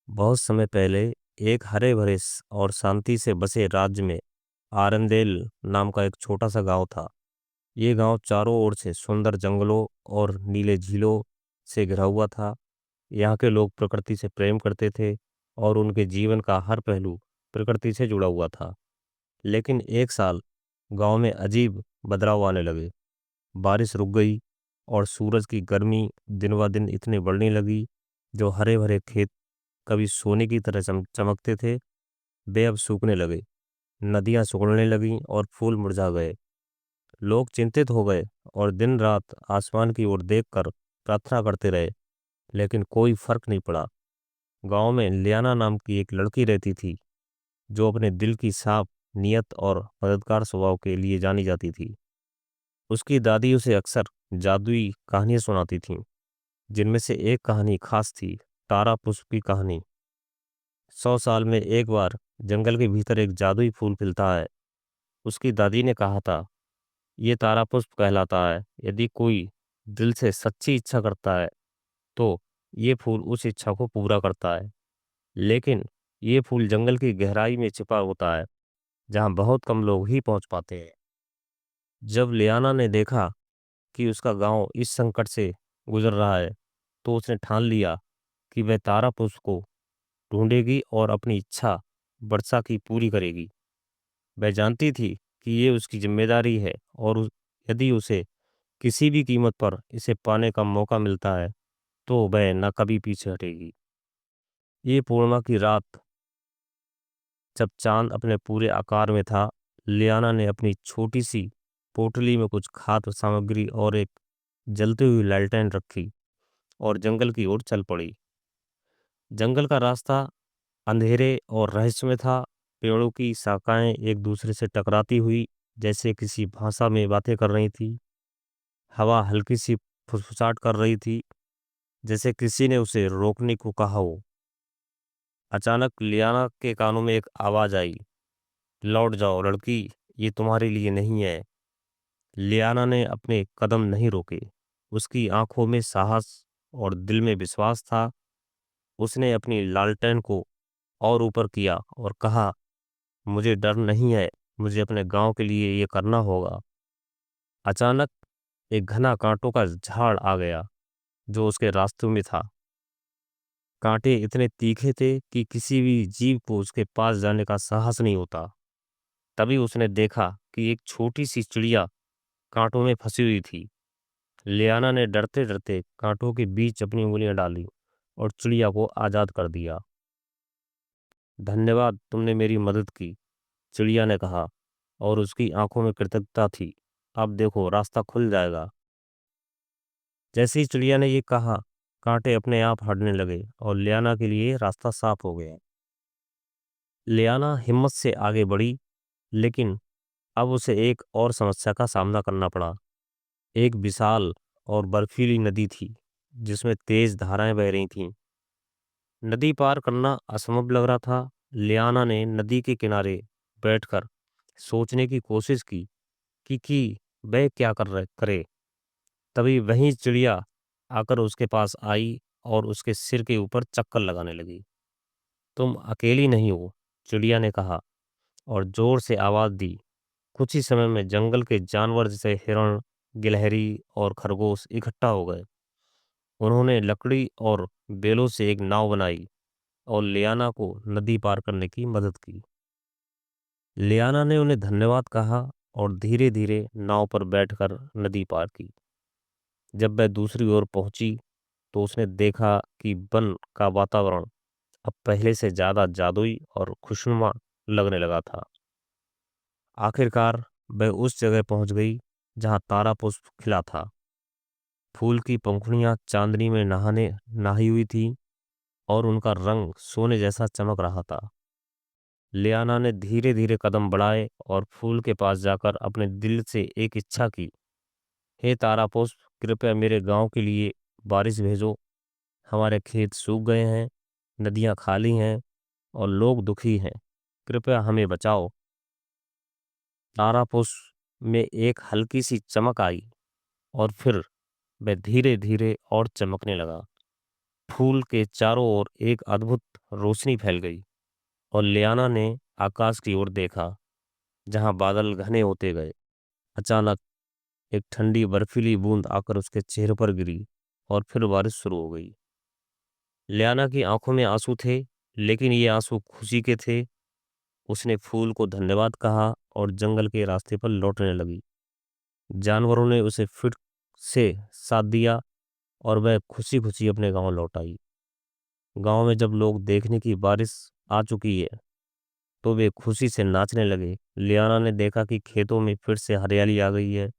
बहुत समय पहले एक हरे भरे और शांति से बसे राज्य में आरंदेल नाम का एक छोटा सा गांव था। ये गांव चारों ओर से सुंदर जंगलों और नीले झीलों से घिरा हुआ था। यहाँ के लोग प्रकृति से प्रेम करते थे और उनके जीवन का हर पहलू प्रकृति से जुड़ा हुआ था। लेकिन एक साल गांव में अजीब बदलाव आने लगे। बारिश रुक गई और सूरज की गर्मी दिन ब दिन इतनी बढ़ने लगी। जो हरे भरे खेत कभी सोने की तरह चमकते थे, वे अब सूखने लगे। नदियां सिकुड़ने लगीं और फूल मुरझा गए। लोग चिंतित हो गए और दिन रात आसमान की ओर देखकर प्रार्थना करते रहे, लेकिन कोई फर्क नहीं पड़ा। गांव में लियाना नाम की एक लड़की रहती थी, जो अपने दिल की साफ नियत और मददगार स्वभाव के लिए जानी जाती थी। उसकी दादी उसे अक्सर जादुई कहानियां सुनाती थीं, जिनमें से एक कहानी खास थी, तारा पुष्प की कहानी। 100 साल में एक बार जंगल के भीतर एक जादुई फूल खिलता है। उसकी दादी ने कहा था, ये तारा पुष्प कहलाता है। यदि कोई दिल से सच्ची इच्छा करता है तो ये फूल उस इच्छा को पूरा करता है। लेकिन ये फूल जंगल की गहराई में छिपा होता है, जहाँ बहुत कम लोग ही पहुंच पाते हैं। जब लियाना ने देखा कि उसका गांव इस संकट से गुजर रहा है, तो उसने ठान लिया कि वह तारा पुष्प को ढूंढेगी और अपनी इच्छा वर्षा की पूरी करेगी। वह जानती थी कि ये उसकी जिम्मेदारी है और यदि उसे किसी भी कीमत पर इसे पाने का मौका मिलता है तो वह न कभी पीछे हटेगी। ये पूर्णिमा की रात, जब चांद अपने पूरे आकार में था, लियाना ने अपनी छोटी सी पोटली में कुछ खाद्य सामग्री और एक जलती हुई लालटेन रखी और जंगल की ओर चल पड़ी। जंगल का रास्ता अंधेरे और रहस्यमय था। पेड़ों की शाखाएं एक दूसरे से टकराती हुई जैसे किसी भाषा में बातें कर रही थी। हवा हल्की सी फुसफुसाहट कर रही थी, जैसे किसी ने उसे रोकने को कहा हो। अचानक लियाना के कानों में एक आवाज आई, लौट जाओ लड़की, ये तुम्हारे लिए नहीं है। लियाना ने अपने कदम नहीं रोके। उसकी आंखों में साहस और दिल में विश्वास था। उसने अपनी लालटेन को और ऊपर किया और कहा, मुझे डर नहीं है, मुझे अपने गांव के लिए ये करना होगा। अचानक एक घना कांटों का झाड़ आ गया जो उसके रास्ते में था। कांटे इतने तीखे थे कि किसी भी जीव को उसके पास जाने का साहस नहीं होता। तभी उसने देखा कि एक छोटी सी चिड़िया कांटों में फंसी हुई थी। लियाना ने डरते डरते कांटों के बीच अपनी उंगलियां डाली और चिड़िया को आजाद कर दिया। धन्यवाद, तुमने मेरी मदद की, चिड़िया ने कहा और उसकी आंखों में कृतज्ञता थी। अब देखो, रास्ता खुल जाएगा। जैसे ही चिड़िया ने ये कहा, कांटे अपने आप हटने लगे और लियाना के लिए रास्ता साफ हो गया। लियाना हिम्मत से आगे बढ़ी, लेकिन अब उसे एक और समस्या का सामना करना पड़ा। एक विशाल और बर्फीली नदी थी, जिसमें तेज धाराएं बह रही थीं। नदी पार करना असंभव लग रहा था। लियाना ने नदी के किनारे बैठकर सोचने की कोशिश की कि वह क्या करे। तभी वहीं चिड़िया आकर उसके पास आई और उसके सिर के ऊपर चक्कर लगाने लगी। तुम अकेली नहीं हो, चिड़िया ने कहा और जोर से आवाज दी। कुछ ही समय में जंगल के जानवर जैसे हिरण, गिलहरी और खरगोश इकट्ठा हो गए। उन्होंने लकड़ी और बेलों से एक नाव बनाई और लियाना को नदी पार करने की मदद की। लियाना ने उन्हें धन्यवाद कहा और धीरे धीरे नाव पर बैठकर नदी पार की। जब वह दूसरी ओर पहुंची तो उसने देखा कि वन का वातावरण अब पहले से ज्यादा जादुई और खुशनुमा लगने लगा था। आखिरकार वह उस जगह पहुंच गई जहां तारा पुष्प खिला था। फूल की पंखुड़ियां चांदनी में नहाने नहाई हुई थी और उनका रंग सोने जैसा चमक रहा था। लियाना ने धीरे धीरे कदम बढ़ाए और फूल के पास जाकर अपने दिल से एक इच्छा की, हे तारा पुष्प, कृपया मेरे गांव के लिए बारिश भेजो। हमारे खेत सूख गए हैं, नदियां खाली हैं और लोग दुखी हैं। कृपया हमें बचाओ। तारा पुष्प में एक हल्की सी चमक आई और फिर वह धीरे धीरे और चमकने लगा। फूल के चारों ओर एक अद्भुत रोशनी फैल गई और लियाना ने आकाश की ओर देखा, जहां बादल घने होते गए। अचानक एक ठंडी बर्फीली बूंद आकर उसके चेहरे पर गिरी और फिर बारिश शुरू हो गई। लियाना की आंखों में आंसू थे, लेकिन ये आंसू खुशी के थे। उसने फूल को धन्यवाद कहा और जंगल के रास्ते पर लौटने लगी। जानवरों ने उसे फिर से साथ दिया और वह खुशी खुशी अपने गांव लौट आई। गांव में जब लोग देखने की बारिश आ चुकी है तो वे खुशी से नाचने लगे। लियाना ने देखा कि खेतों में फिर से हरियाली आ गई है,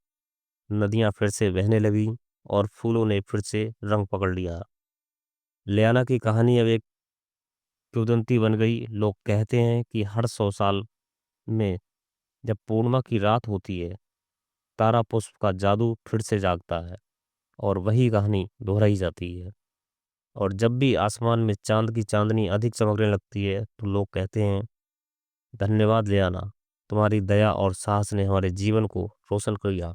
नदियां फिर से बहने लगी और फूलों ने फिर से रंग पकड़ लिया। लियाना की कहानी अब एक किंवदंती बन गई। लोग कहते हैं कि हर 100 साल में जब पूर्णिमा की रात होती है, तारा पुष्प का जादू फिर से जागता है और वही कहानी दोहराई जाती है। और जब भी आसमान में चांद की चांदनी अधिक चमकने लगती है तो लोग कहते हैं, धन्यवाद लियाना, तुम्हारी दया और साहस ने हमारे जीवन को रोशन किया।